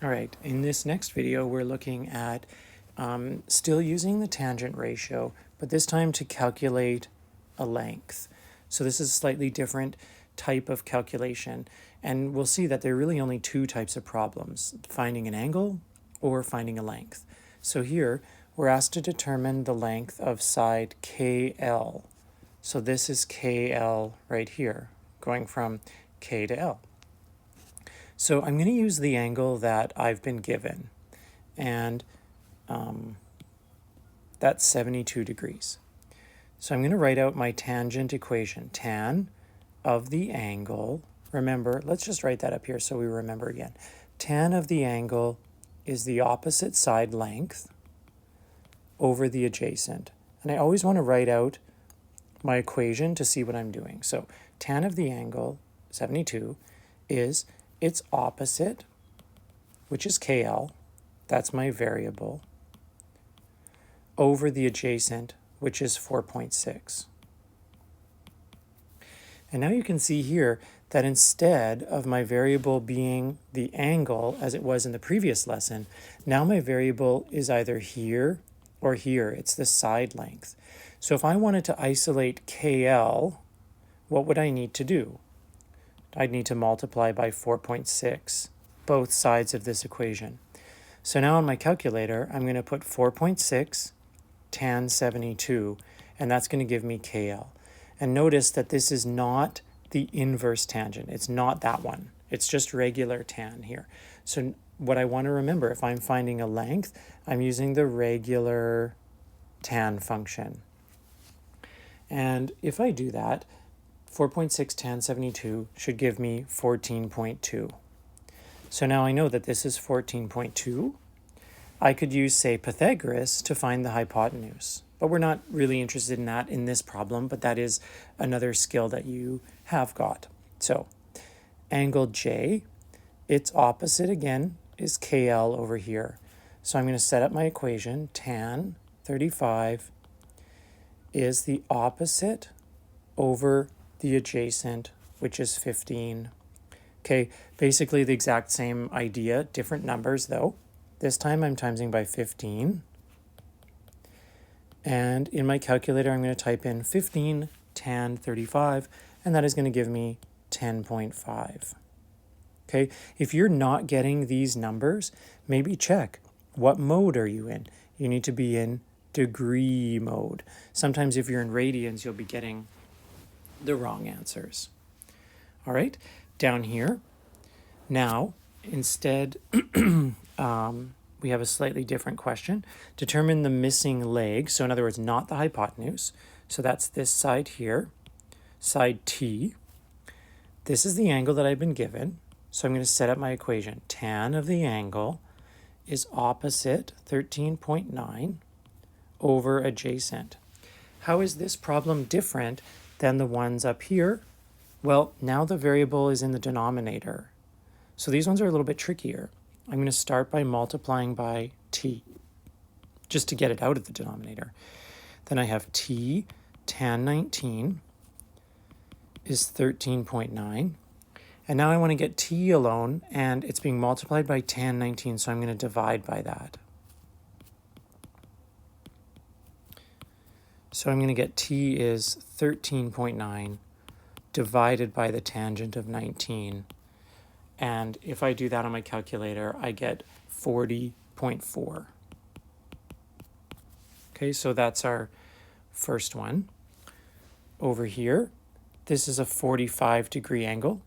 All right, in this next video, we're looking at still using the tangent ratio, but this time to calculate a length. So this is a slightly different type of calculation, and we'll see that there are really only two types of problems, finding an angle or finding a length. So here, we're asked to determine the length of side KL. So this is KL right here, going from K to L. So I'm going to use the angle that I've been given, and that's 72 degrees. So I'm going to write out my tangent equation. Tan of the angle, remember, let's just write that up here so we remember again. Tan of the angle is the opposite side length over the adjacent. And I always want to write out my equation to see what I'm doing. So tan of the angle, 72, is its opposite, which is KL, that's my variable, over the adjacent, which is 4.6. And now you can see here that instead of my variable being the angle, as it was in the previous lesson, now my variable is either here or here. It's the side length. So if I wanted to isolate KL, what would I need to do? I'd need to multiply by 4.6, both sides of this equation. So now on my calculator, I'm going to put 4.6 tan 72, and that's going to give me KL. And notice that this is not the inverse tangent. It's not that one. It's just regular tan here. So what I want to remember, if I'm finding a length, I'm using the regular tan function. And if I do that, 4.6 tan 72 should give me 14.2. So now I know that this is 14.2. I could use, say, Pythagoras to find the hypotenuse. But we're not really interested in that in this problem, but that is another skill that you have got. So angle J, its opposite again is KL over here. So I'm going to set up my equation. Tan 35 is the opposite over the adjacent, which is 15. Okay, basically the exact same idea, different numbers though. This time I'm timesing by 15. And in my calculator, I'm going to type in 15 tan 35, and that is going to give me 10.5. Okay, if you're not getting these numbers, maybe check, what mode are you in? You need to be in degree mode. Sometimes if you're in radians, you'll be getting the wrong answers. All right, down here, now, instead, we have a slightly different question. Determine the missing leg, so in other words, not the hypotenuse. So that's this side here, side T. This is the angle that I've been given, so I'm going to set up my equation. Tan of the angle is opposite 13.9 over adjacent. How is this problem different than the ones up here? Well, now the variable is in the denominator. So these ones are a little bit trickier. I'm going to start by multiplying by t, just to get it out of the denominator. Then I have t tan 19 is 13.9. And now I want to get t alone, and it's being multiplied by tan 19, so I'm going to divide by that. So I'm going to get t is 13.9 divided by the tangent of 19. And if I do that on my calculator, I get 40.4. Okay, so that's our first one. Over here, this is a 45-degree angle.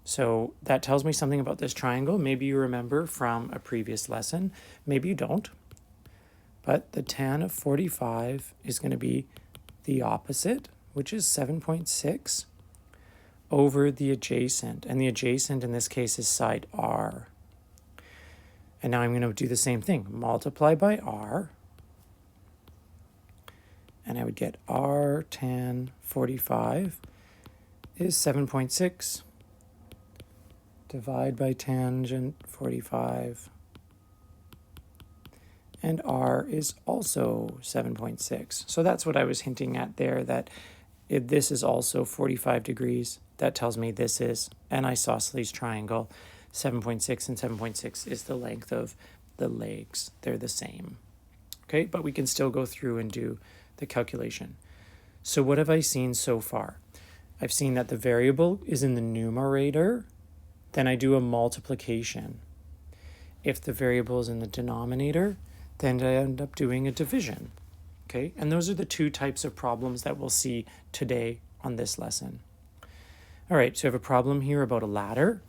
So that tells me something about this triangle. Maybe you remember from a previous lesson. Maybe you don't. But the tan of 45 is going to be the opposite, which is 7.6, over the adjacent. And the adjacent in this case is side R. And now I'm going to do the same thing. Multiply by R. And I would get R tan 45 is 7.6. Divide by tangent 45. And R is also 7.6. So that's what I was hinting at there, that if this is also 45 degrees, that tells me this is an isosceles triangle. 7.6 and 7.6 is the length of the legs. They're the same. Okay, but we can still go through and do the calculation. So what have I seen so far? I've seen that the variable is in the numerator, then I do a multiplication. If the variable is in the denominator, then I end up doing a division. Okay, and those are the two types of problems that we'll see today on this lesson. All right, so I have a problem here about a ladder.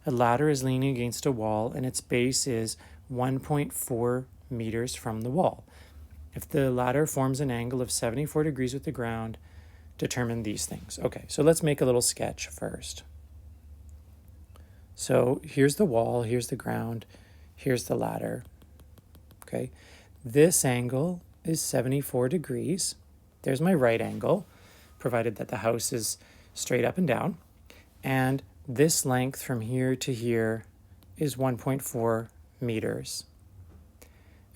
A ladder is leaning against a wall and its base is 1.4 meters from the wall. If the ladder forms an angle of 74 degrees with the ground, determine these things. Okay, so let's make a little sketch first. So here's the wall, here's the ground, here's the ladder. Okay, this angle is 74 degrees. There's my right angle, provided that the house is straight up and down. And this length from here to here is 1.4 meters.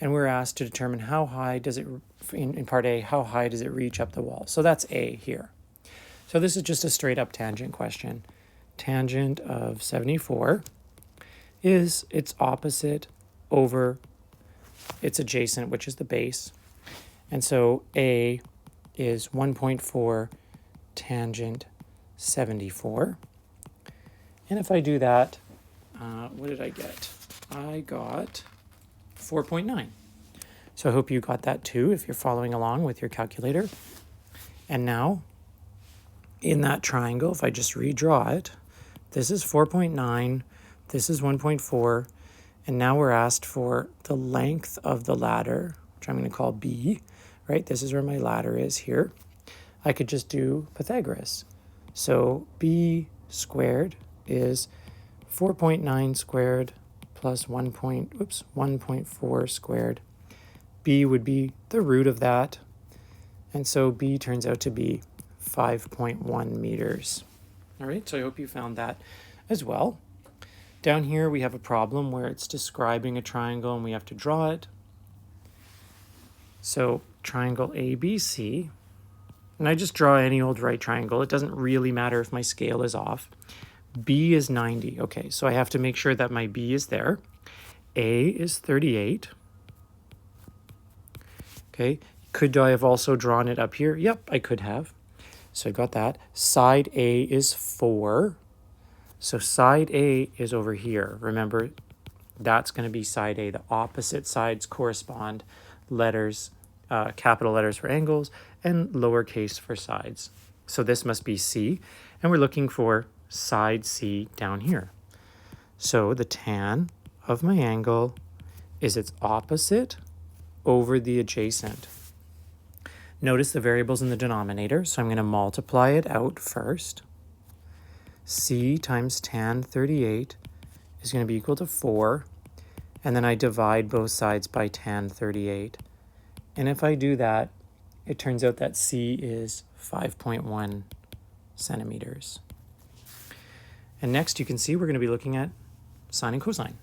And we're asked to determine how high does it, in part A, how high does it reach up the wall? So that's A here. So this is just a straight up tangent question. Tangent of 74 is its opposite over its adjacent, which is the base. And so A is 1.4 tangent 74. And if I do that, what did I get? I got 4.9. So I hope you got that too if you're following along with your calculator. And now, in that triangle, if I just redraw it, this is 4.9, this is 1.4, and now we're asked for the length of the ladder, which I'm going to call B, right? This is where my ladder is here. I could just do Pythagoras. So B squared is 4.9 squared plus 1.4 squared. B would be the root of that. And so B turns out to be 5.1 meters. All right, so I hope you found that as well. Down here we have a problem where it's describing a triangle and we have to draw it. So triangle ABC, and I just draw any old right triangle. It doesn't really matter if my scale is off. B is 90. Okay, so I have to make sure that my B is there. A is 38. Okay, could I have also drawn it up here? Yep, I could have. So I got that. Side A is 4. So side A is over here. Remember, that's going to be side A. The opposite sides correspond. Letters, capital letters for angles, and lowercase for sides. So this must be C, and we're looking for side C down here. So the tan of my angle is its opposite over the adjacent. Notice the variable's in the denominator, so I'm going to multiply it out first. C times tan 38 is going to be equal to 4, and then I divide both sides by tan 38. And if I do that, it turns out that C is 5.1 centimeters. And next you can see we're going to be looking at sine and cosine.